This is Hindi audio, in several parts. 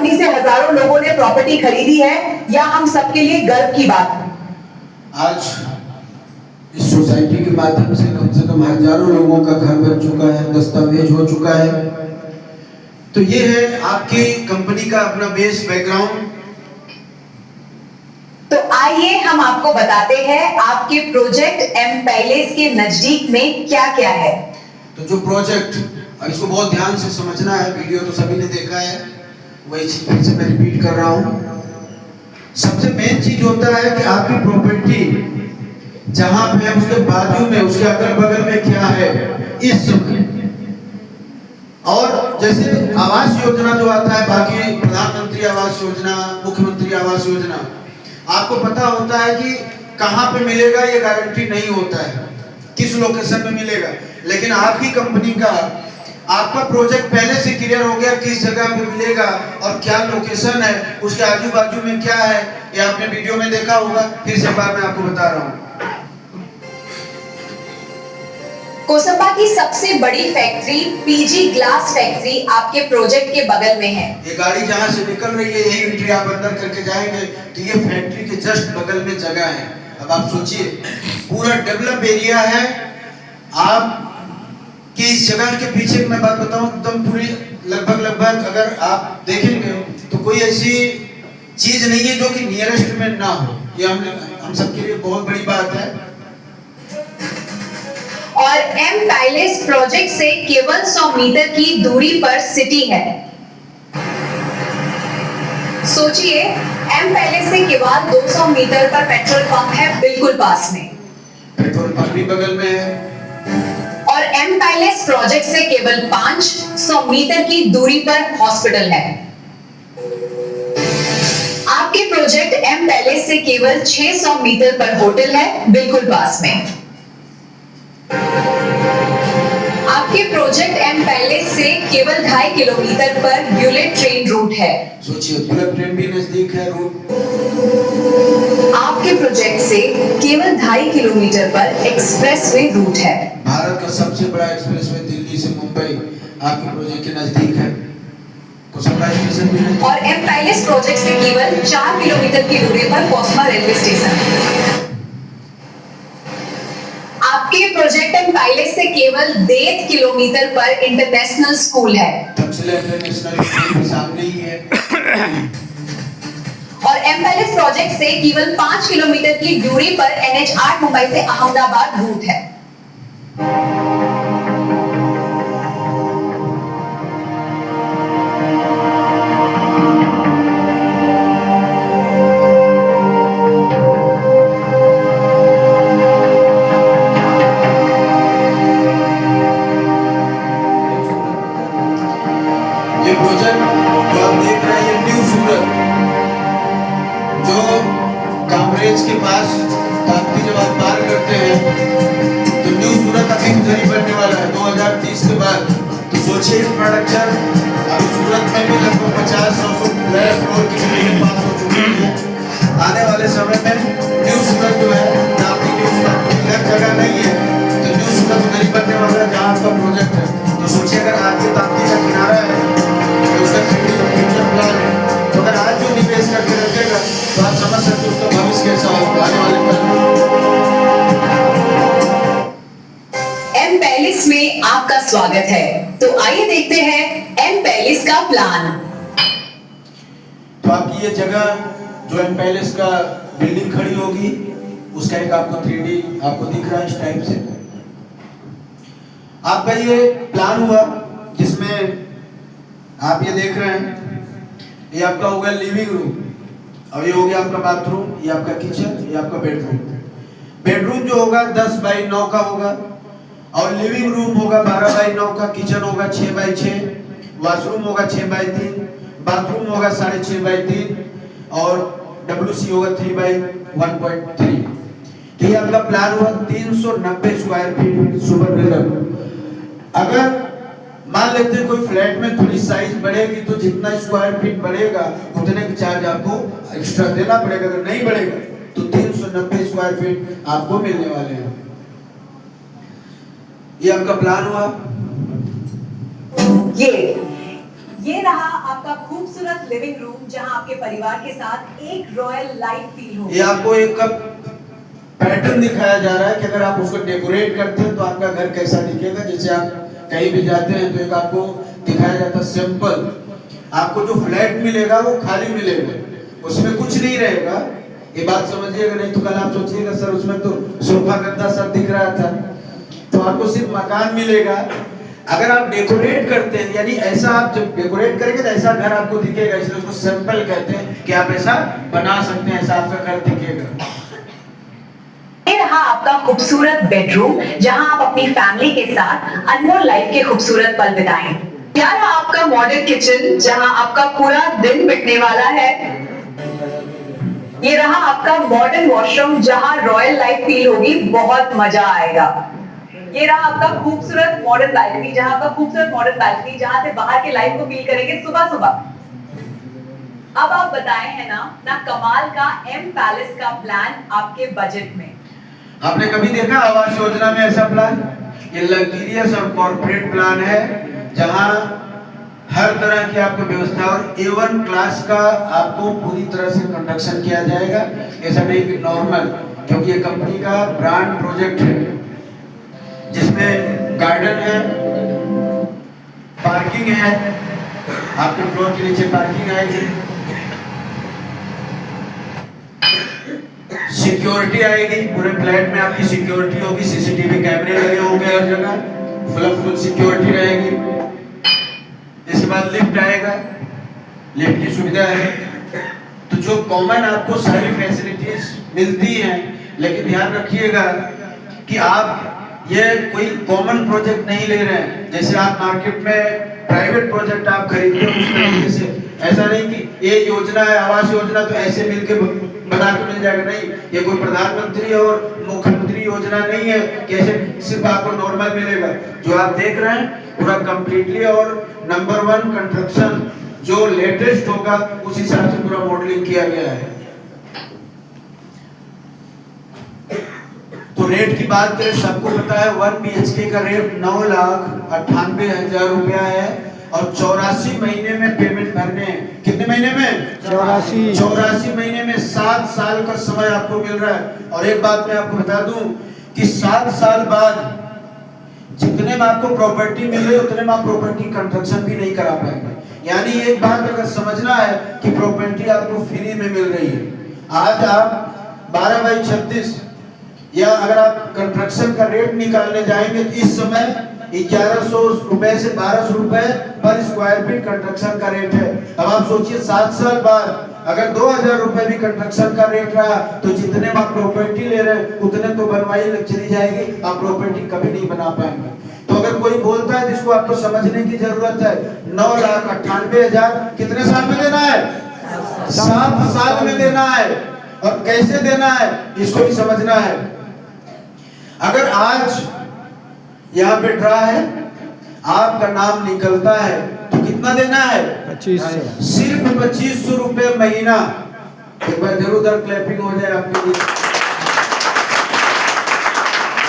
कंपनी से हजारों लोगों ने प्रॉपर्टी खरीदी है, या हम सबके लिए गर्व की बात है? आज इस सोसाइटी के माध्यम से कम हजारों लोगों का घर बन चुका है, दस्तावेज हो चुका है। तो ये है आपकी कंपनी का अपना बेस बैकग्राउंड। तो आइए हम आपको बताते हैं आपके प्रोजेक्ट एम पैलेस के नजदीक में क्या क्या है। तो जो प्रोजेक्ट, अब इसको बहुत ध्यान से समझना है, वीडियो तो सभी ने देखा है, वही चीज फिर से मैं रिपीट कर रहा हूँ। सबसे मेन चीज होता है कि आपकी प्रॉपर्टी जहां पे है उसके बाजू में, उसके अगल बगल में क्या है इस समय। और जैसे आवास योजना जो आता है, बाकी प्रधानमंत्री आवास योजना, मुख्यमंत्री आवास योजना, आपको पता होता है कि कहां पे मिलेगा, ये गारंटी नहीं होता है किस लोकेशन में मिलेगा। लेकिन आपकी कंपनी का, आपका प्रोजेक्ट पहले से क्लियर हो गया किस जगह पे मिलेगा और क्या लोकेशन है, उसके आजू बाजू में क्या है, ये आपने वीडियो में देखा होगा। फिर से बार मैं आपको बता रहा हूँ। कोसंबा की सबसे बड़ी फैक्ट्री पीजी ग्लास फैक्ट्री आपके प्रोजेक्ट के बगल में है। ये गाड़ी जहां से निकल रही है, यही एंट्री आप अंदर करके जाएंगे तो ये फैक्ट्री के जस्ट बगल में जगह है। अब आप सोचिए, पूरा डेवलप एरिया है। आप कि इस जगह के पीछे मैं बात बताऊं, एकदम पूरी लगभग अगर आप देखेंगे तो कोई ऐसी चीज नहीं है जो कि नियरेस्ट में ना हो। ये हम सबके लिए बहुत बड़ी बात है। और एम पैलेस प्रोजेक्ट से केवल 100 मीटर की दूरी पर सिटी है। सोचिए, एम पैलेस से केवल 200 मीटर पर पेट्रोल पंप है, बिल्कुल पास में। पेट्रोल पंप भी बगल में है। और एम पैलेस प्रोजेक्ट से केवल 500 मीटर की दूरी पर हॉस्पिटल है। आपके प्रोजेक्ट एम पैलेस से केवल 600 मीटर पर होटल है, बिल्कुल पास में। आपके प्रोजेक्ट एम पैलेस से केवल 2.5 किलोमीटर पर बुलेट ट्रेन रूट है। सोचिए, बुलेट ट्रेन भी नजदीक है रूट। आपके प्रोजेक्ट से केवल 2.5 किलोमीटर पर एक्सप्रेसवे रूट है। भारत का सबसे बड़ा एक्सप्रेसवे दिल्ली से मुंबई आपके प्रोजेक्ट के नजदीक है। कोसंबा स्टेशन भी है। और एम पैलेस प्रोजेक्ट से केवल 4 किलोमीटर की दूरी पर कोसंबा रेलवे स्टेशन। आपके प्रोजेक्ट एम पैलेस से केवल 1.5 किलोमीटर पर इंटरनेशनल स्कूल है। तक्षशिला इंटरनेशनल स्कूल सामने ही है। और एम पैलेस प्रोजेक्ट से केवल 5 किलोमीटर की दूरी पर NH 8 मुंबई से अहमदाबाद रूट है। ये प्रोजेक्ट जो आप देख रहे हैं, ये न्यू सूरत, जो कामरेज के पास ताप्ती जब आप पार करते हैं तो न्यू सूरत अभी उधर ही बनने वाला है 2030 के बाद। तो सोचिए, इंफ्रास्ट्रक्चर अभी सूरत में भी लगभग 50-100 फ्लोर की बिल्डिंग पास हो चुकी है। आने वाले समय में न्यू सूरत जो है, ताप्ती के उसका अलग जगह नहीं है, तो न्यू सूरत उधर ही बनने वाला है जहाँ आपका प्रोजेक्ट है। तो सोचिए, अगर आपके ताप्ती का किनारा है, उसका फ्यूचर प्लान है, तो अगर आज जो निवेश करके रखेगा तो आप समझ सकते हो उसका भविष्य कैसा होगा आने वाले पल में। एम पैलेस में आपका स्वागत है। तो आइए देखते हैं एम पैलेस का प्लान। तो आपकी ये जगह जो एम पैलेस का बिल्डिंग खड़ी होगी, उसका एक आपको 3D आपको दिख रहा है इस टाइप से। आपका ये प्लान हुआ जिसमें आप ये देख रहे हैं, ये आपका हो गया लिविंग रूम, और ये हो गया आपका बाथरूम, ये आपका किचन, ये आपका बेडरूम। बेडरूम जो होगा 10 बाई 9 का होगा, और लिविंग रूम होगा 12 बाई 9 का, किचन होगा 6 बाई 6, वॉशरूम होगा 6 बाई 3, बाथरूम होगा 6.5 बाई 3, और WC होगा 3 बाई 1.3। तो ये आपका प्लान हुआ 390 स्क्वायर फीट सुपर डेवलप। अगर मान लेते हैं कोई फ्लैट में थोड़ी साइज बढ़ेगी तो जितना स्क्वायर फीट बढ़ेगा उतने का चार्ज आपको एक्स्ट्रा देना पड़ेगा। अगर नहीं बढ़ेगा तो 390 स्क्वायर फीट आपको मिलने वाले हैं। ये आपका प्लान हुआ। ये रहा आपका खूबसूरत लिविंग रूम जहां आपके परिवार के साथ एक रॉयल लाइफ फील हो। ये आपको एक पैटर्न दिखाया जा रहा है कि अगर आप उसको डेकोरेट करते हैं तो आपका घर कैसा दिखेगा। जैसे आप कहीं भी जाते हैं तो एक आपको दिखाया जाता है सिंपल, आपको जो फ्लैट मिलेगा वो खाली मिलेगा, उसमें कुछ नहीं रहेगा। ये बात समझिएगा, नहीं तो कल आप सोचिएगा सर उसमें तो सोफा गद्दा सब दिख रहा था। तो आपको सिर्फ मकान मिलेगा। अगर आप डेकोरेट करते हैं, यानी ऐसा आप जब डेकोरेट करेंगे तो ऐसा घर आपको दिखेगा, इसलिए उसको सिंपल कहते हैं कि आप ऐसा बना सकते हैं, ऐसा आपका घर दिखेगा। ये रहा आपका खूबसूरत बेडरूम जहां आप अपनी फैमिली के साथ अनमोल लाइफ के खूबसूरत पल बिताएं। क्या रहा आपका मॉडर्न किचन जहां आपका पूरा दिन बितने वाला है। ये रहा आपका मॉडर्न वॉशरूम जहां रॉयल लाइफ फील होगी, बहुत मजा आएगा। ये रहा आपका खूबसूरत मॉडर्न बैल्कनी जहां से बाहर के लाइफ को फील करेंगे सुबह सुबह। अब आप बताए हैं ना कमाल का एम पैलेस का प्लान आपके बजट में। आपने कभी देखा आवास योजना में ऐसा प्लान? ये लग्जरियस और कॉर्पोरेट प्लान है जहां हर तरह की आपको व्यवस्था और A1 क्लास का आपको पूरी तरह से कंस्ट्रक्शन किया जाएगा। ऐसा नहीं कि नॉर्मल, क्योंकि ये कंपनी का ब्रांड प्रोजेक्ट है जिसमें गार्डन है, पार्किंग है, आपके फ्लोर के नीचे पार्किंग आएगी, सिक्योरिटी आएगी, पूरे फ्लैट में आपकी सिक्योरिटी होगी, सीसीटीवी कैमरे लगे होंगे हर जगह, फुल सिक्योरिटी रहेगी। इसके बाद लिफ्ट आएगा, लिफ्ट की सुविधा है। तो जो कॉमन आपको सारी फैसिलिटीज मिलती हैं, लेकिन ध्यान रखिएगा कि आप ये कोई कॉमन प्रोजेक्ट नहीं ले रहे हैं। जैसे आप मार्केट में प्राइवेट प्रोजेक्ट आप खरीदते हो उस तरीके से, ऐसा नहीं कि ये योजना है आवास योजना तो ऐसे मिलके बना के मिल जाएगा, नहीं। ये कोई प्रधानमंत्री और मुख्यमंत्री योजना नहीं है कि ऐसे सिर्फ आपको नॉर्मल मिलेगा। जो आप देख रहे हैं पूरा कंप्लीटली और नंबर 1 कंस्ट्रक्शन जो लेटेस्ट होगा उस हिसाब से पूरा मॉडलिंग किया गया है। तो रेट की बात करें, सबको पता है 1 BHK का रेट 9,98,000 रुपया है और 84 महीने में पेमेंट भरने हैं। कितने महीने में? 84 महीने में 7 साल का समय आपको मिल रहा है। और एक बात मैं आपको बता दूं कि 7 साल बाद जितने में आपको प्रॉपर्टी मिल रही है उतने में आप प्रॉपर्टी कंस्ट्रक्शन भी नहीं करा पाएंगे। यानी एक बात अगर समझना है कि प्रॉपर्टी आपको फ्री में मिल रही है। आज आप 12/36 या अगर आप कंस्ट्रक्शन का रेट निकालने जाएंगे तो इस समय 1100 रुपए से 1200 रुपए पर स्क्वायर फीट कंस्ट्रक्शन का रेट है। अब आप सोचिए 7 साल बाद अगर 2000 रुपए भी कंस्ट्रक्शन का रेट रहा तो जितने में आप प्रॉपर्टी ले रहे हैं उतने तो बनवाई चली जाएगी, आप प्रॉपर्टी कभी नहीं बना पाएंगे। तो अगर कोई बोलता है जिसको आपको समझने की जरूरत है, 9,98,000 कितने साल में देना है? 7 साल में देना है। और कैसे देना है इसको भी समझना है। अगर आज यहाँ पे ड्रा है, आपका नाम निकलता है तो कितना देना है? 2500। सिर्फ 2500 रुपए महीना। एक बार जरूर उधर क्लैपिंग हो जाए आपके लिए।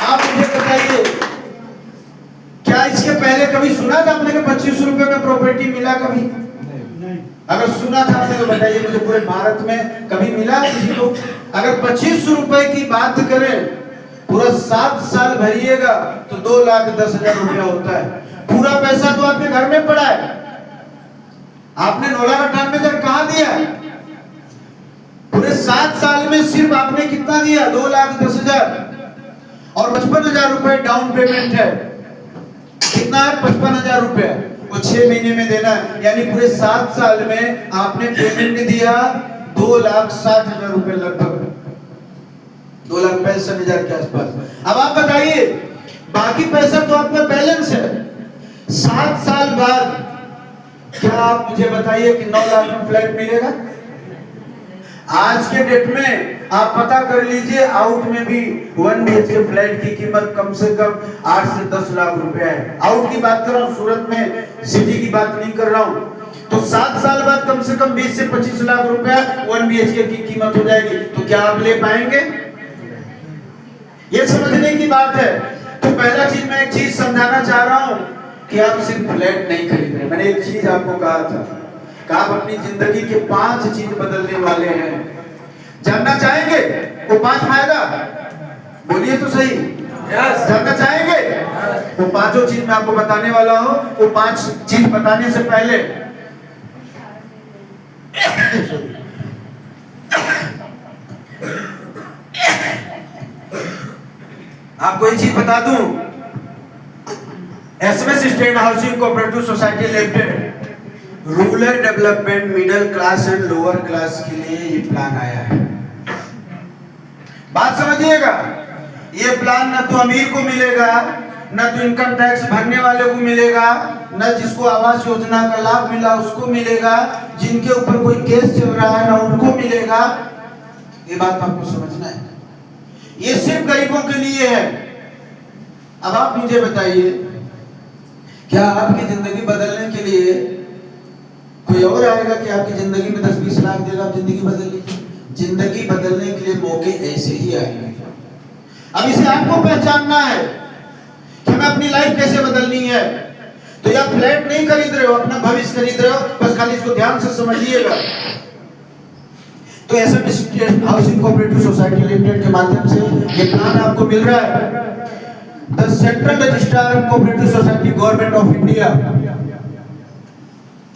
आप मुझे बताइए, क्या इसके पहले कभी सुना था आपने कि 2500 रुपए में प्रॉपर्टी मिला? कभी नहीं। अगर सुना था आपने तो बताइए मुझे, पूरे भारत में कभी मिला किसी को? अगर 2500 रुपए की बात करें, पूरा 7 साल भरिएगा तो 2,10,000 रुपया होता है। पूरा पैसा तो आपके घर में पड़ा है। आपने 9,98,000 कहां दिया? पूरे 7 साल में सिर्फ आपने कितना दिया? 2,10,000 और 55,000 रुपए डाउन पेमेंट है। कितना है? 55,000 रुपया। वो 6 महीने में देना है, यानी पूरे 7 साल में आपने पेमेंट दिया 2,60,000 रुपए, लगभग 2,65,000 के आसपास। अब आप बताइए, बाकी पैसा तो आपका बैलेंस है। 7 साल बाद क्या आप मुझे बताइए कि 9 लाख में फ्लैट मिलेगा? आज के डेट में आप पता कर लीजिए, आउट में भी 1 BHK फ्लैट की कीमत कम से कम 8 से 10 लाख रुपया है। आउट की बात कर रहा हूँ, सूरत में सिटी की बात नहीं कर रहा हूँ। तो 7 साल बाद कम से कम 20 से 25 लाख रुपया 1 BHK की कीमत हो जाएगी। तो क्या आप ले पाएंगे? ये समझने की बात है। तो पहला चीज मैं एक चीज समझाना चाह रहा हूं कि आप सिर्फ फ्लैट नहीं खरीद रहे। मैंने एक चीज आपको कहा था कि आप अपनी जिंदगी के 5 चीज बदलने वाले हैं। जानना चाहेंगे वो 5 फायदा? बोलिए तो सही। जानना चाहेंगे? वो 5 चीज मैं आपको बताने वाला हूं। वो 5 चीज बताने से पहले आपको एक चीज बता दूं, SMS state housing cooperative society limited rural development middle class and lower class के लिए ये प्लान आया है। बात समझिएगा, ये प्लान न तो अमीर को मिलेगा, न तो इनकम टैक्स भरने वाले को मिलेगा, न जिसको आवास योजना का लाभ मिला उसको मिलेगा, जिनके ऊपर कोई केस चल रहा है ना उनको मिलेगा। ये बात आपको समझना है, ये सिर्फ गरीबों के लिए है। अब आप मुझे बताइए, क्या आपकी जिंदगी बदलने के लिए कोई और आएगा कि आपकी जिंदगी में 10-20 लाख देगा आप जिंदगी बदल लीजिए? जिंदगी बदलने के लिए मौके ऐसे ही आएंगे। अब इसे आपको पहचानना है कि हमें अपनी लाइफ कैसे बदलनी है। तो या फ्लैट नहीं खरीद रहे हो, अपना भविष्य खरीद रहे हो, बस खाली इसको ध्यान से समझिएगा। तो SMS housing cooperative society limited के माध्यम से ये प्लान आपको मिल रहा है। The central registrar cooperative society government of India,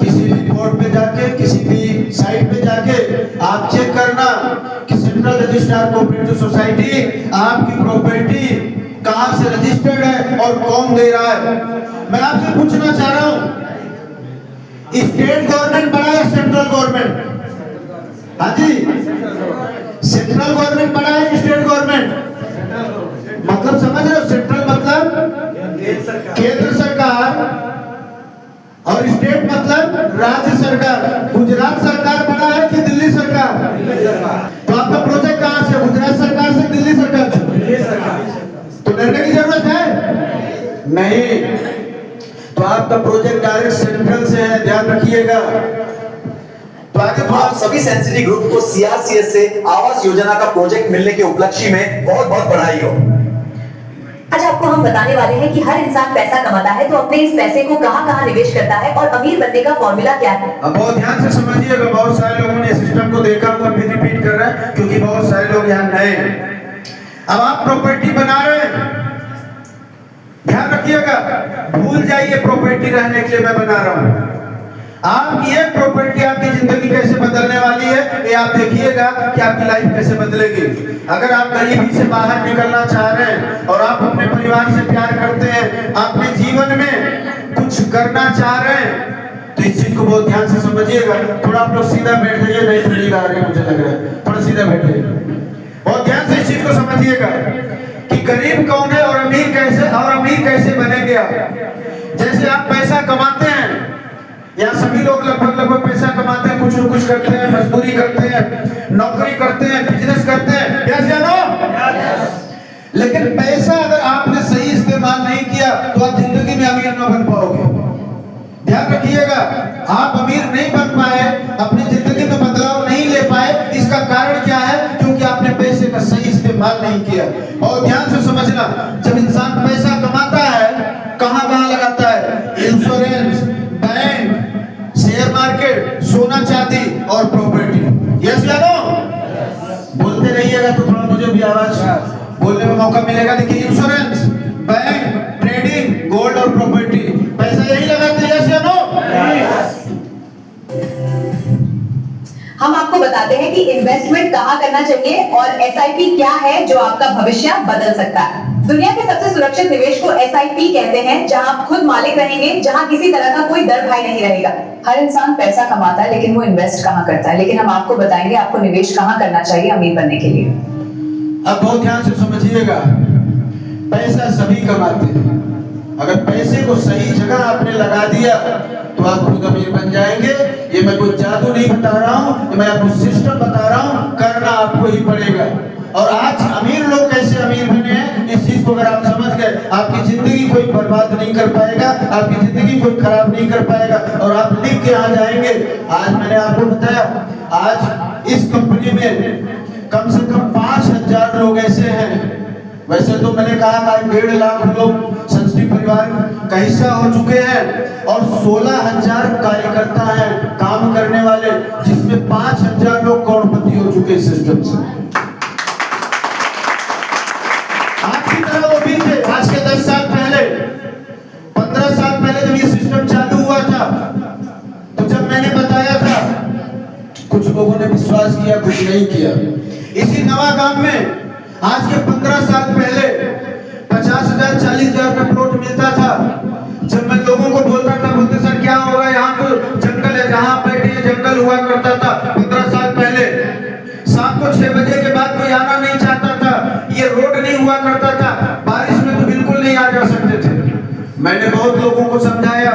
किसी भी बोर्ड पे जाके, किसी भी साइट पे जाके आप चेक करना कि सेंट्रल रजिस्ट्रार कोऑपरेटिव सोसाइटी आपकी प्रॉपर्टी कहां से रजिस्टर्ड है और कौन दे रहा है। मैं आपसे पूछना चाह रहा हूं, स्टेट गवर्नमेंट बड़ा है सेंट्रल गवर्नमेंट? हाँ जी, सेंट्रल गवर्नमेंट बड़ा है कि स्टेट गवर्नमेंट? मतलब समझ रहे हो, सेंट्रल मतलब केंद्र सरकार और स्टेट मतलब राज्य सरकार। गुजरात सरकार बड़ा है कि दिल्ली सरकार? तो आपका प्रोजेक्ट कहां से, गुजरात सरकार से, दिल्ली सरकार से? दिल्ली सरकार। तो डरने की जरूरत है नहीं। तो आपका प्रोजेक्ट डायरेक्ट सेंट्रल से है, ध्यान रखिएगा। तो आगे आप सभी सेंसिटिव ग्रुप को सीआरसीएस से आवास योजना का प्रोजेक्ट मिलने के उपलक्ष्य में बहुत बहुत बधाई हो। आज आपको हम बताने वाले हैं कि हर इंसान पैसा कमाता है तो अपने इस पैसे को कहां-कहां निवेश करता है और अमीर बनने का फॉर्मूला क्या है। अब बहुत ध्यान से समझिएगा, बहुत सारे लोगों ने सिस्टम को देखा हुआ फिर रिपीट कर रहे हैं क्योंकि बहुत सारे लोग यहाँ नए हैं। अब आप प्रॉपर्टी बना रहे हैं, ध्यान रखिएगा, भूल जाइए प्रॉपर्टी रहने के लिए मैं बना रहा हूँ। आपकी एक प्रॉपर्टी आपकी जिंदगी कैसे बदलने वाली है ये आप देखिएगा कि आपकी लाइफ कैसे बदलेगी। अगर आप गरीबी से बाहर निकलना चाह रहे हैं और आप अपने परिवार से प्यार करते हैं, अपने जीवन में कुछ करना चाह रहे हैं, तो इस चीज को बहुत ध्यान से समझिएगा। थोड़ा आप लोग सीधा बैठ जाइए, नहीं तो नींद आ रही है मुझे लग रहा है, थोड़ा सीधा बैठिए। बहुत ध्यान से इस चीज को समझिएगा कि गरीब कौन है और अमीर कैसे बनेंगे आप। जैसे आप पैसा कमाते हैं, यहाँ सभी लोग लगभग पैसा कमाते हैं, कुछ न कुछ करते हैं, मजदूरी करते हैं, नौकरी करते हैं, बिजनेस करते हैं, यस या नो? लेकिन पैसा अगर आपने सही इस्तेमाल नहीं किया तो आप जिंदगी में अमीर न बन पाओगे। ध्यान रखिएगा, आप अमीर नहीं बन पाए, अपनी जिंदगी में बदलाव नहीं ले पाए, इसका कारण क्या है? क्योंकि आपने पैसे का सही इस्तेमाल नहीं किया। और ध्यान से समझना, जब इंसान पैसा कमाता है कहां लगाता है? इंश्योरेंस, बैंक, शेयर मार्केट, सोना चांदी और प्रॉपर्टी। यस या नो? बोलते रहिएगा तो थोड़ा मुझे भी आवाज बोलने में मौका मिलेगा। देखिए, इंश्योरेंस, बैंक, ट्रेडिंग, गोल्ड और प्रॉपर्टी, पैसा यही लगाते हैं। यस या नो? हम आपको बताते हैं कि इन्वेस्टमेंट कहां करना चाहिए और एसआईपी क्या है जो आपका भविष्य बदल सकता है। दुनिया के सबसे सुरक्षित निवेश को एसआईपी कहते हैं, जहां आप खुद मालिक रहेंगे, जहां किसी तरह का कोई डर भय नहीं रहेगा। हर इंसान पैसा कमाता है लेकिन वो इन्वेस्ट कहां करता है, लेकिन हम आपको बताएंगे आपको निवेश कहां करना चाहिए अमीर बनने के लिए। अब बहुत ध्यान से समझिएगा, पैसा सभी कमाते हैं, अगर पैसे को सही जगह आपने लगा दिया तो आप खुद अमीर बन जाएंगे। ये मैं कोई जादू नहीं बता रहा हूँ, ये मैं आपको सिस्टम बता रहा हूँ, करना आपको ही पड़ेगा। और आज अमीर लोग कैसे अमीर बने हैं, इस चीज को अगर आप समझ गए, आपकी जिंदगी कोई बर्बाद नहीं कर पाएगा, आपकी जिंदगी कोई खराब नहीं कर पाएगा और आप लिख के आ जाएंगे। आज मैंने आपको बताया, आज इस कंपनी में कम से कम 5000 लोग ऐसे हैं वैसे तो मैंने कहा था 1.5 लाख लोग संस्कृति परिवार का हिस्सा हो चुके हैं और 16,000 कार्यकर्ता हैं काम करने वाले, जिसमें 5,000 लोग करोड़पति हो चुके सिस्टम से। आपकी तरह वो भी थे। आज के 10 साल पहले, 15 साल पहले जब ये सिस्टम चालू हुआ था, तो जब मैंने बताया था, कुछ लोगों ने विश्वास किया, कुछ नहीं किया। इसी नवागांव में आज के 15 साल पहले 50,000 40,000 का प्लॉट मिलता था। जब मैं लोगों को बोलता था, बोलते सर क्या होगा, यहाँ तो जंगल है, जहाँ बैठे जंगल हुआ करता था 15 साल पहले। शाम को 6 बजे के बाद कोई आना नहीं चाहता था, ये रोड नहीं हुआ करता था, बारिश में तो बिल्कुल नहीं आ जा सकते थे। मैंने बहुत लोगों को समझाया,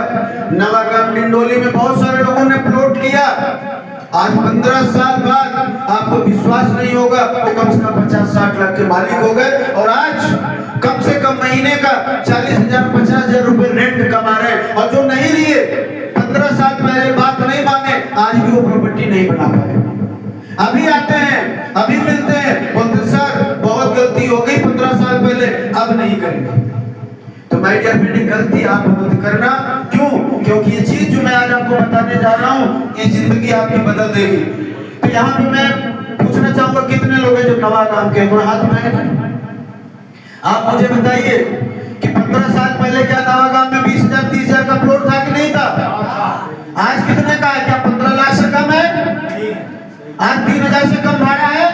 नवागांव डिंडोली में बहुत सारे लोगों ने प्लॉट लिया। आज 15 साल बाद आपको विश्वास नहीं होगा, तो कम से कम 50-60 लाख के मालिक हो गए और आज कम से कम महीने का 40,000 50,000 रुपए रेंट कमा रहे हैं। और जो नहीं लिए, 15 साल पहले बात नहीं माने, आज भी वो प्रॉपर्टी नहीं बना पाए। अभी आते हैं, अभी मिलते हैं, बोलते सर बहुत गलती हो गई 15 साल पहले, अब नहीं करेंगे। तो मैं क्या बेटी गलती आप मत करना। क्यों? क्योंकि ये चीज जो मैं आज आपको बताने जा रहा हूँ, ये जिंदगी आपकी बदल देगी। तो यहाँ पे मैं पूछना चाहूंगा, कितने लोग हैं जो नवागांव के, थोड़ा हाथ उठाएं। आप मुझे बताइए कि 15 साल पहले क्या नवागांव में 20,000 30,000 का प्लॉट था कि नहीं था? आज कितने का है? क्या 15 लाख से कम है? आज 3,000 से कम भाड़ा है?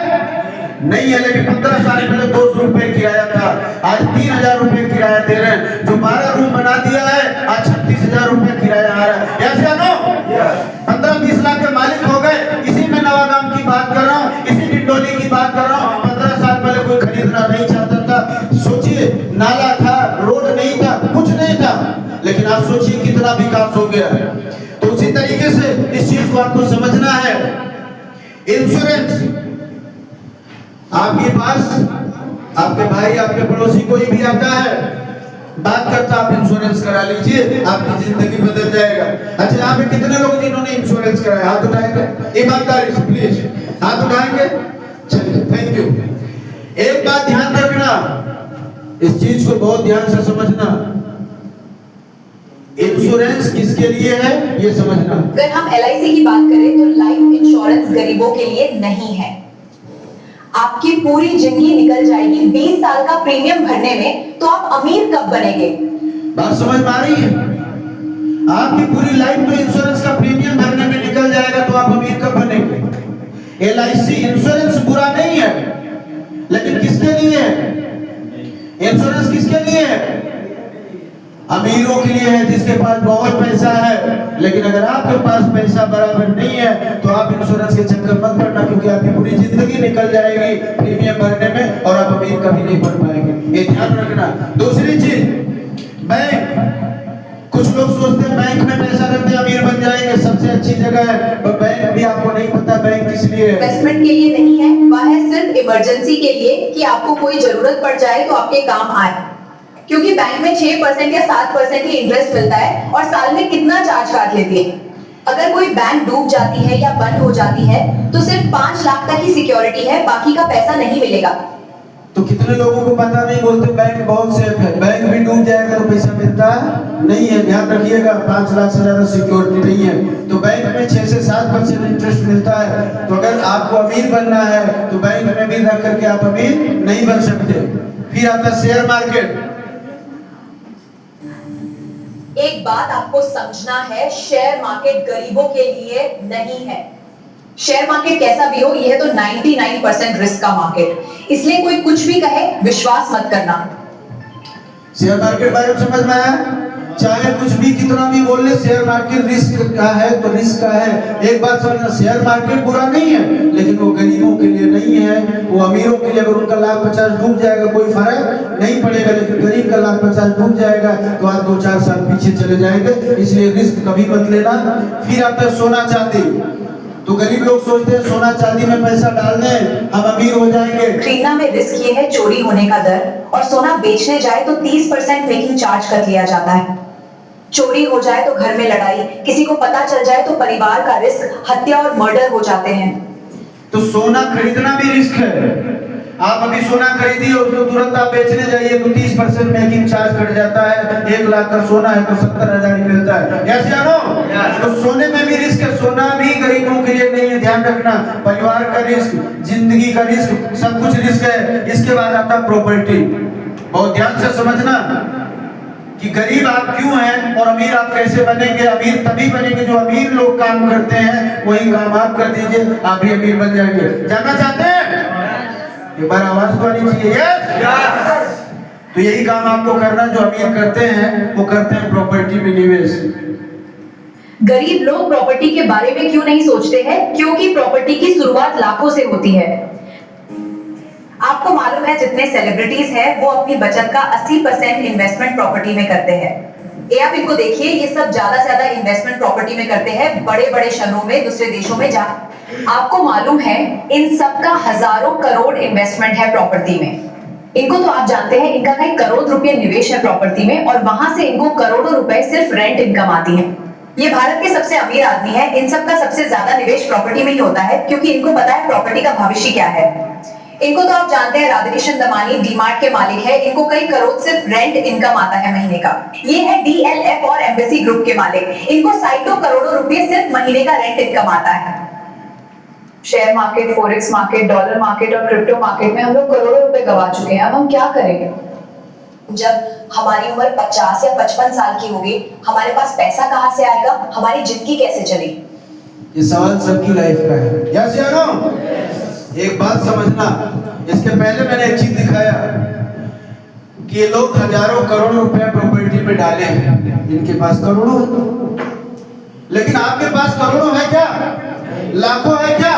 नहीं है, लेकिन 15 साल पहले 200 रुपए किराया था, आज 3,000 रुपए किराया दे रहे हैं। जो 12 रूम बना दिया है, आज 36,000 रुपए किराया आ रहा है। ऐसे नो 15-20 लाख के मालिक हो गए। इसी में नवागांव की बात कर रहा हूँ, इसी डिंडोली की बात कर रहा हूँ। 15 साल पहले कोई खरीदना नहीं चाहता था। सोचिए, नाला था, रोड नहीं था, कुछ नहीं था, लेकिन आप सोचिए कितना विकास हो गया। तो उसी तरीके से इस चीज को आपको समझना है। इंश्योरेंस आपके पास, आपके भाई, आपके पड़ोसी कोई भी आता है, बात करता, आप इंश्योरेंस करा लीजिए, आपकी जिंदगी बदल जाएगा। अच्छा, यहाँ पे कितने लोग जिन्होंने इंश्योरेंस कराया, हाथ उठाएंगे ईमानदारी से, प्लीज हाथ उठाएंगे। चलिए, थैंक यू। एक बात ध्यान रखना, इस चीज को बहुत ध्यान से समझना। इंश्योरेंस किसके लिए है, ये समझना। अगर हम LIC की बात करें तो लाइफ इंश्योरेंस गरीबों के लिए नहीं है। आपकी पूरी जिंदगी निकल जाएगी 20 साल का प्रीमियम भरने में, तो आप अमीर कब बनेंगे? बात समझ में आ रही है? आपकी पूरी लाइफ तो इंश्योरेंस का प्रीमियम भरने में निकल जाएगा, तो आप अमीर कब बनेंगे? LIC इंश्योरेंस बुरा नहीं है, लेकिन किसके लिए है? इंश्योरेंस किसके लिए है? अमीरों के लिए है, जिसके पास बहुत पैसा है। लेकिन अगर आपके पास पैसा बराबर नहीं है, तो आप इंश्योरेंस के चक्कर मत पड़ना, क्योंकि आपकी पूरी जिंदगी निकल जाएगी प्रीमियम भरने में और आप अमीर कभी नहीं बन पाएंगे। ये ध्यान रखना। दूसरी चीज, बैंक। कुछ लोग सोचते हैं बैंक में पैसा रखते अमीर बन जाएंगे, सबसे अच्छी जगह है, पर बैंक भी आपको नहीं पता बैंक किस लिए है। इन्वेस्टमेंट के लिए नहीं है, वह है सिर्फ इमरजेंसी के लिए, कि आपको कोई जरूरत पड़ जाए तो आपके काम आए। क्योंकि बैंक में 6% या 7% ही इंटरेस्ट मिलता है, और साल में कितना चार्ज काट लेती है। अगर कोई बैंक डूब जाती है या बंद हो जाती है, तो सिर्फ 5 लाख तक की सिक्योरिटी है, बाकी का पैसा नहीं मिलेगा। तो कितने लोगों को पता नहीं, बोलते बैंक बहुत सेफ है, बैंक भी डूब जाएगा तो पैसा मिलता नहीं है। ध्यान रखिएगा, 5 लाख से ज्यादा सिक्योरिटी नहीं है। तो बैंक में 6 से 7% इंटरेस्ट मिलता है। तो अगर आपको अमीर बनना है, तो बैंक में भी रख करके आप अमीर नहीं बन सकते। फिर आता शेयर मार्केट। एक बात आपको समझना है, शेयर मार्केट गरीबों के लिए नहीं है। शेयर मार्केट कैसा भी हो, यह तो 99% रिस्क का मार्केट, इसलिए कोई कुछ भी कहे विश्वास मत करना। शेयर मार्केट बारे में समझ में आया? चाहे कुछ भी कितना भी बोल ले, शेयर मार्केट रिस्क का है तो रिस्क का है। एक बात समझना, शेयर मार्केट बुरा नहीं है, लेकिन वो गरीबों के लिए नहीं है, वो अमीरों के लिए। अगर उनका लाख 50 डूब जाएगा कोई फर्क नहीं पड़ेगा, लेकिन गरीब का लाख 50 डूब जाएगा तो आज 2-4 साल पीछे चले जाएंगे। इसलिए रिस्क कभी मत लेना। फिर आता है सोना चांदी। तो गरीब लोग सोचते हैं सोना चांदी में पैसा डाल दें, हम अमीर हो जाएंगे। खरीदना में रिस्क ये है चोरी होने का डर, और सोना बेचने जाए तो 30% मेकिंग चार्ज कर लिया जाता है। चोरी हो जाए तो घर में लड़ाई, किसी को पता चल जाए तो परिवार का रिस्क, हत्या और मर्डर हो जाते हैं। तो सोना खरीदना भी रिस्क है, आप अभी सोना खरीदिए, उसको तुरंत आप बेचने जाइए तो 30% मेकिंग चार्ज कट जाता है। 1 लाख का सोना है तो 70,000 ही मिलता है। यस या नो? तो सोने में भी रिस्क है, सोना भी गरीबों के लिए नहीं है, ध्यान रखना। परिवार का रिस्क, जिंदगी का रिस्क, सब कुछ रिस्क है। इसके बाद आता प्रॉपर्टी। बहुत ध्यान से समझना कि गरीब आप क्यों हैं और अमीर आप कैसे बनेंगे। अमीर तभी बनेंगे जो अमीर लोग काम करते हैं, वही काम आप कर दीजिए, आप भी अमीर बन जाएंगे। जानना चाहते हैं? एक बार आवाज तो आनी चाहिए। यस। तो यही काम आपको करना जो अमीर करते हैं, वो करते हैं प्रॉपर्टी में निवेश। गरीब लोग प्रॉपर्टी के बारे में क्यों नहीं सोचते हैं? क्योंकि प्रॉपर्टी की शुरुआत लाखों से होती है। आपको मालूम है जितने सेलिब्रिटीज हैं वो अपनी बचत का 80% इन्वेस्टमेंट प्रॉपर्टी में करते हैं। ये आप इनको देखिए, ये सब ज्यादा से ज्यादा इन्वेस्टमेंट प्रॉपर्टी में करते हैं, बड़े बड़े शहरों में, दूसरे देशों में। जहां आपको मालूम है इन सब का हजारों करोड़ इन्वेस्टमेंट है प्रॉपर्टी में। इनको तो आप जानते हैं, इनका कई करोड़ रुपए निवेश है प्रॉपर्टी में और वहां से इनको करोड़ों रुपए सिर्फ रेंट इनकम आती है। ये भारत के सबसे अमीर आदमी है, इन सब का सबसे ज्यादा निवेश प्रॉपर्टी में ही होता है क्योंकि इनको पता है प्रॉपर्टी का भविष्य क्या है। इनको तो आप जानते हैं, राधाकिशन दमानी डीमार्ट के मालिक है, इनको कई करोड़ सिर्फ रेंट इनकम आता है महीने का। ये है डीएलएफ और एम्बेसी ग्रुप के मालिक, इनको साइटों करोड़ों रुपए सिर्फ महीने का रेंट इनकम आता है। Share market, forex market, dollar market और क्रिप्टो मार्केट में हम लोग करोड़ों रुपए गवा चुके हैं। अब हम क्या करेंगे? जब हमारी उम्र 50 या 55 साल की होगी, हमारे पास पैसा कहां से आएगा? हमारी जिंदगी कैसे चलेगी? ये सवाल सबकी लाइफ का है। यस या नो? एक बात समझना, इसके पहले मैंने एक चीज दिखाया कि ये लोग हजारों करोड़ रुपए प्रॉपर्टी में डाले हैं, इनके पास करोड़ों, लेकिन आपके पास करोड़ों है क्या? लाखों है क्या?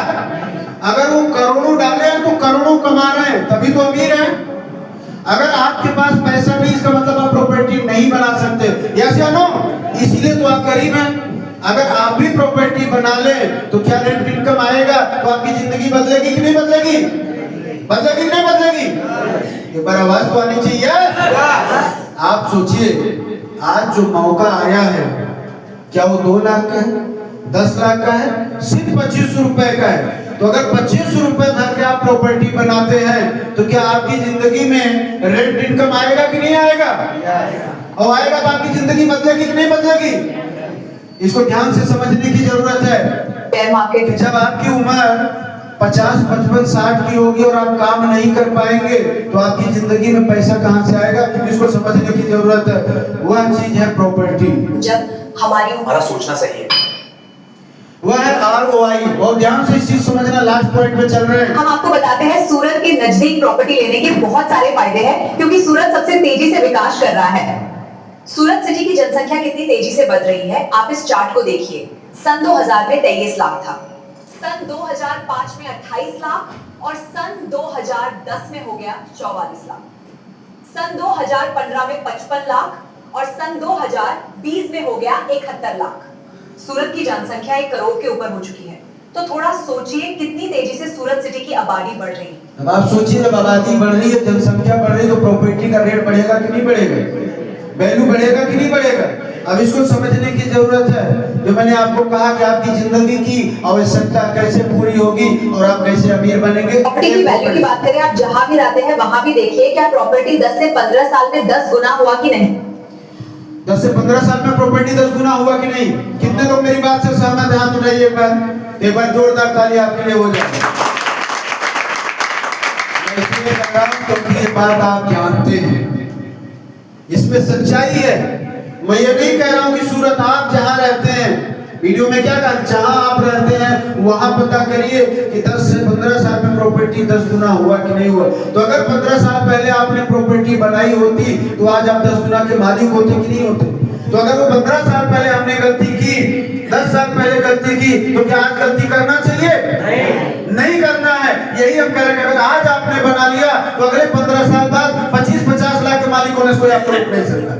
अगर वो करोड़ों डाले हैं तो करोड़ों कमा रहे हैं, तभी तो अमीर हैं। अगर आपके पास पैसा नहीं, इसका मतलब आप प्रॉपर्टी नहीं बना सकते। यस या नो? इसीलिए तो आप गरीब हैं। अगर आप भी प्रॉपर्टी बना ले तो क्या रेंट इनकम आएगा तो आपकी जिंदगी बदलेगी कि नहीं बदलेगी? बदलेगी कि नहीं बदलेगी? एक बार आवाज तो आनी चाहिए। आप सोचिए, आज जो मौका आया है, क्या वो 2 लाख का है, 10 लाख का है, सिर्फ 2500 रुपए का है। तो अगर 2500 रुपए भर के आप प्रॉपर्टी बनाते हैं तो क्या आपकी जिंदगी में रेंट इनकम आएगा कि नहीं आएगा? और आएगा तो आपकी जिंदगी बदलेगी कि नहीं बदलेगी? इसको ध्यान से समझने की जरूरत है। शेयर मार्केट, जब आपकी उम्र 50, 55, 60 की होगी और आप काम नहीं कर पाएंगे तो आपकी जिंदगी में पैसा कहां से आएगा? इसको समझने की जरूरत है। वह चीज है प्रॉपर्टी। जब हमारा सोचना सही है। वह है ROI। और ध्यान से इस चीज समझना, लास्ट पॉइंट पे चल रहे हैं। हम आपको बताते हैं सूरत के नजदीक प्रॉपर्टी लेने के बहुत सारे फायदे हैं क्योंकि सूरत सबसे तेजी से विकास कर रहा है। सूरत सिटी की जनसंख्या कितनी तेजी से बढ़ रही है, आप इस चार्ट को देखिए। सन 2000 में 23 लाख था, सन 2005 में 28 लाख और सन 2010 में हो गया 44 लाख, सन 2015 में 55 लाख और सन 2020 में हो गया 71 लाख। सूरत की जनसंख्या 1 करोड़ के ऊपर हो चुकी है। तो थोड़ा सोचिए कितनी तेजी से सूरत सिटी की आबादी बढ़ रही है। अब आप सोचिए, जब आबादी बढ़ रही है, जनसंख्या बढ़ रही है, तो प्रॉपर्टी का रेट बढ़ेगा कि नहीं बढ़ेगा? वैल्यू बढ़ेगा कि नहीं बढ़ेगा? अब इसको समझने की जरूरत है। जो मैंने आपको कहा कि आपकी जिंदगी की आवश्यकता कैसे पूरी होगी और आप कैसे अमीर बनेंगे। प्रॉपर्टी की वैल्यू की बात करें, आप जहां भी रहते हैं वहां भी देखिए क्या प्रॉपर्टी 10 से 15 साल में 10 गुना हुआ कि नहीं। 10 से 15 साल में प्रॉपर्टी 10 गुना हुआ कि नहीं? कितने लोग मेरी बात से सहमत हैं? हाथ उठाइए एक बार जोरदार ताली आपके लिए हो जाए। मैं इसलिए कह रहा हूं क्योंकि ये बात आप जानते हैं, इसमें सच्चाई है। मैं ये नहीं कह रहा हूं कि सूरत आप जहां रहते हैं, वीडियो में क्या कहा, जहां आप रहते हैं वहां पता करिए कि 10 से 15 साल में प्रॉपर्टी 10 गुना हुआ कि नहीं हुआ। तो अगर 15 साल पहले आपने प्रॉपर्टी बनाई होती तो आज आप 10 गुना के मालिक होते कि नहीं होते? तो अगर वो 15 साल पहले हमने गलती की, 10 साल पहले गलती की, तो क्या आज गलती करना चाहिए? नहीं करना है। यही हम कह रहे हैं, अगर आज आपने बना लिया तो अगले 15 साल बाद 25-50 लाख के मालिक होने से कोई आपको रोक नहीं सकता।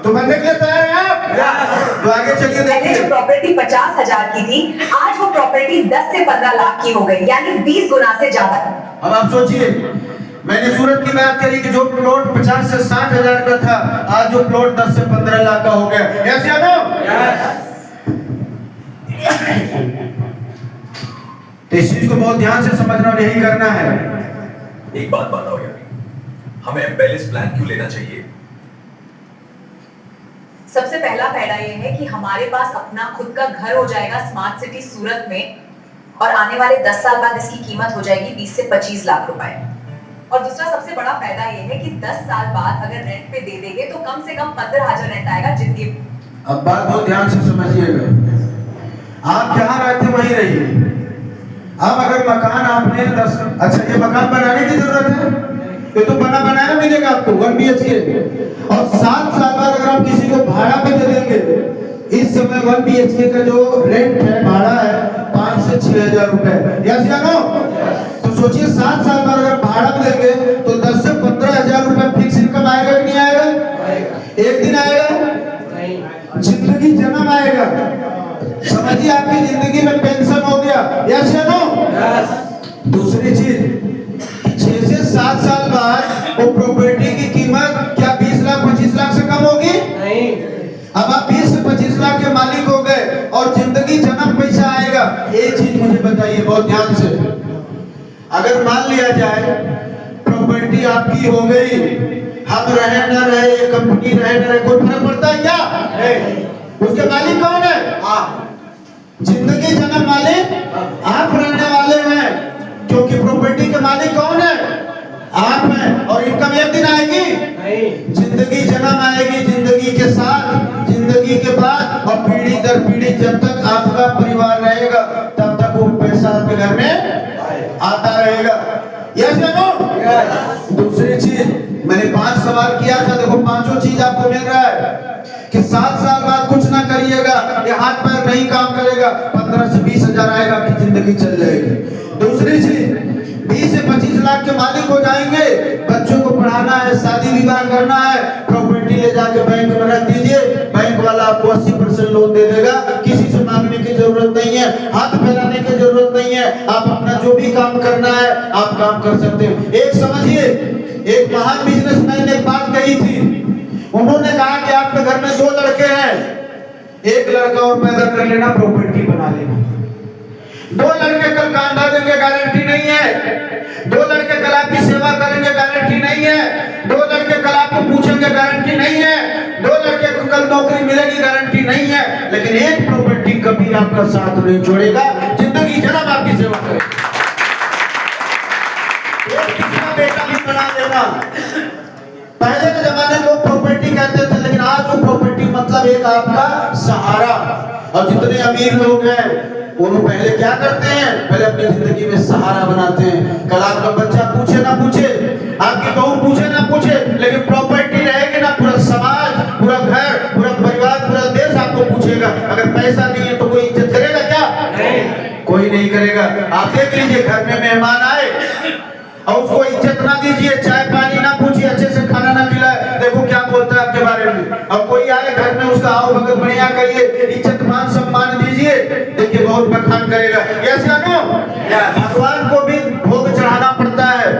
तो बनने के लिए तैयार हैं आप? तो आगे चलिए देखिए। जो प्रॉपर्टी 50,000 की थी, आज वो प्रॉपर्टी 10 से 15 लाख की हो गई, यानी 20 गुना से ज्यादा। अब आप सोचिए, मैंने सूरत की बात करी कि जो प्लॉट 50 से 60 हजार का था, आज जो प्लॉट 10 से 15 लाख का हो गया। यस या नो? तो इस चीज को बहुत ध्यान से समझना और यही करना है। एक बात बताओ यार, हमें एमपेलेस प्लान क्यों लेना चाहिए? सबसे पहला फायदा ये है कि हमारे पास अपना खुद का घर हो जाएगा स्मार्ट सिटी सूरत में, और आने वाले 10 साल बाद इसकी कीमत हो जाएगी 20 से 25 लाख रुपए। और दूसरा सबसे बड़ा फायदा ये है कि 10 साल बाद अगर रेंट पे दे देंगे तो कम से कम 15,000 रेंट आएगा जिंदगी। अब बात बहुत ध्यान से समझिएगा, आप जहाँ रहते वहीं रहिए। अब अगर मकान आपने 10, अच्छा ये मकान बनाने की जरूरत है, ये तो बना बनाया मिलेगा आपको 1 BHK, और 7 साल बाद अगर आप किसी को भाड़ा पे दे देंगे, इस समय 1 BHK का जो रेंट है, भाड़ा है 5 से 6 हजार रुपए। यस या नो? तो सोचिए 7 साल बाद अगर भाड़ा पे देंगे तो 10 से 15 हजार रुपए फिक्स इनकम आएगा कि नहीं आएगा? एक दिन आएगा, जिंदगी जन्म आएगा। समझिए आपकी जिंदगी में पेंशन हो गया। यस या नो? दूसरी चीज, 6 से 7 साल बाद वो प्रॉपर्टी की कीमत क्या 20 लाख 25 लाख से कम होगी? नहीं। अब आप 20 से 25 लाख के मालिक हो गए और जिंदगी जन्म पैसा आएगा। एक चीज मुझे बताइए बहुत ध्यान से, अगर मान लिया जाए प्रॉपर्टी आपकी हो गई, हम रहे ना रहे, कंपनी रहे ना रहे, कोई फर्क पड़ता है क्या? नहीं। उसके मालिक कौन है? आप। जिंदगी जन्म मालिक आप रहने वाले हैं, क्योंकि प्रॉपर्टी के मालिक कौन है? आप हैं। और इनकम एक दिन आएगी? नहीं। जिंदगी जन्म आएगी, जिंदगी के साथ, जिंदगी के बाद, और पीढ़ी दर पीढ़ी जब तक आपका परिवार रहेगा तब तक वो पैसा आपके घर में आता रहेगा। यस या नो? दूसरी चीज, मैंने 5 सवाल किया था, देखो पांचों चीज आपको मिल रहा है कि 7 साल बाद कुछ ना करिएगा, ये हाथ पैर नहीं काम करेगा, 15 से 20 हजार आएगा, आपकी जिंदगी चल जाएगी। दूसरी चीज, 20 से 25 लाख के मालिक हो जाएंगे, बच्चों को पढ़ाना है, शादी विवाह करना है, प्रॉपर्टी ले जाके बैंक में रख दीजिए, बैंक वाला आपको 80% लोन दे देगा, किसी से मांगने की जरूरत नहीं है, हाथ फैलाने की जरूरत नहीं है, आप अपना जो भी काम करना है आप काम कर सकते हैं। एक समझिए, एक महान बिजनेसमैन ने एक बात कही थी, उन्होंने कहा कि आपके घर में 2 लड़के हैं, एक लड़का और पैदा कर लेना, प्रॉपर्टी बना लेना। 2 लड़के कल कांधा देंगे, गारंटी नहीं है। 2 लड़के कल आपकी सेवा करेंगे, गारंटी नहीं है। 2 लड़के कल आपको पूछेंगे, गारंटी नहीं है। 2 लड़के को कल नौकरी मिलेगी, गारंटी नहीं है। लेकिन एक प्रॉपर्टी कभी आपका साथ नहीं छोड़ेगा, जिंदगी जन्म आपकी सेवा करेगा। एक दूसरा बेटा भी बना देना। पहले के जमाने में लोग प्रॉपर्टी कहते थे, लेकिन आज वो प्रॉपर्टी मतलब एक आपका सहारा। और जितने अमीर लोग हैं वो पहले क्या करते हैं, पहले अपनी जिंदगी में सहारा बनाते हैं। कल आपका बच्चा पूछे ना पूछे, आपकी बहू पूछे ना पूछे, लेकिन प्रॉपर्टी रहेगी ना, पूरा समाज, पूरा घर, पूरा परिवार, पूरा देश आपको पूछेगा। अगर पैसा नहीं है तो कोई इज्जत करेगा क्या? नहीं, कोई नहीं करेगा। आप देख लीजिए, घर में मेहमान आए और उसको इज्जत ना दीजिए, चाय पानी ना पूछिए, अच्छे से खाना ना खिलाए, देखो क्या बोलता है आपके बारे में। अब कोई आए घर में, उसका आओ भगत बढ़िया करिए, इज्जत मान सम्मान दीजिए, देखिए बहुत बखान करेगा। ऐसा नो, भगवान को भी भोग चढ़ाना पड़ता है,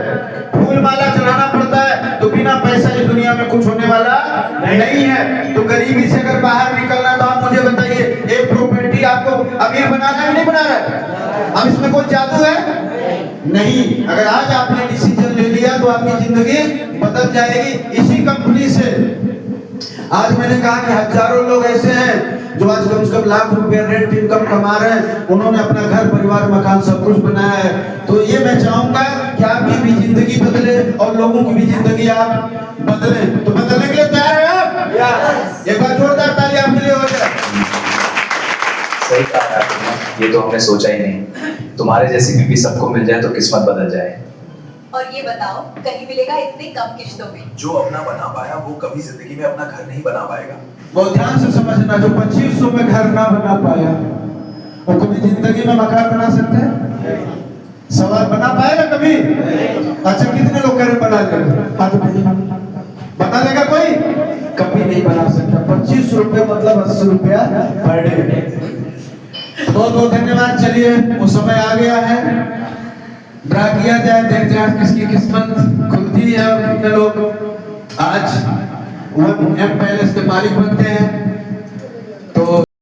फूल माला चढ़ाना पड़ता है, तो बिना पैसा इस दुनिया में कुछ होने वाला नहीं है। तो गरीबी से अगर बाहर निकलना, तो आप मुझे बताइए, एक प्रॉपर्टी आपको अमीर बनाना है नहीं बना रहा है? अब इसमें कोई जादू है? नहीं। अगर आज आपने डिसीजन ले लिया तो आपकी जिंदगी बदल जाएगी। इसी कंपनी से आज मैंने कहा कि हजारों लोग ऐसे हैं जो आज कम से कम लाख रुपए रेंट इनकम कमा रहे हैं, उन्होंने अपना घर परिवार मकान सब कुछ बनाया है। तो ये मैं चाहूंगा कि आपकी भी जिंदगी बदले और लोगों की भी जिंदगी आप बदले। तो बदलने के लिए तैयार है आप? एक बार जोरदार ताली आपके लिए हो जाए। सही कहा आपने, ये तो हमने सोचा ही नहीं। तुम्हारे जैसी बीवी सबको मिल जाए तो किस्मत बदल जाए। और ये बताओ, कहीं मिलेगा इतनी कम किश्तों में? जो अपना बना पाया वो कभी जिंदगी में अपना घर नहीं बना पाएगा। बहुत ध्यान से समझना, जो 2500 में घर ना बना पाया वो कभी जिंदगी में मकान बना सकते हैं? सवाल, बना पाएगा कभी? अच्छा, कितने लोग कह रहे बना लेगा? बना लेगा कोई? कभी नहीं बना सकता। 25 रुपए मतलब 80 रुपया पर डे। बहुत बहुत धन्यवाद। चलिए, वो समय आ गया है, ड्रा किया जाए, देखते हैं किसकी किस्मत खुलती है और कितने लोग आज 1 M पैलेस के मालिक बनते हैं।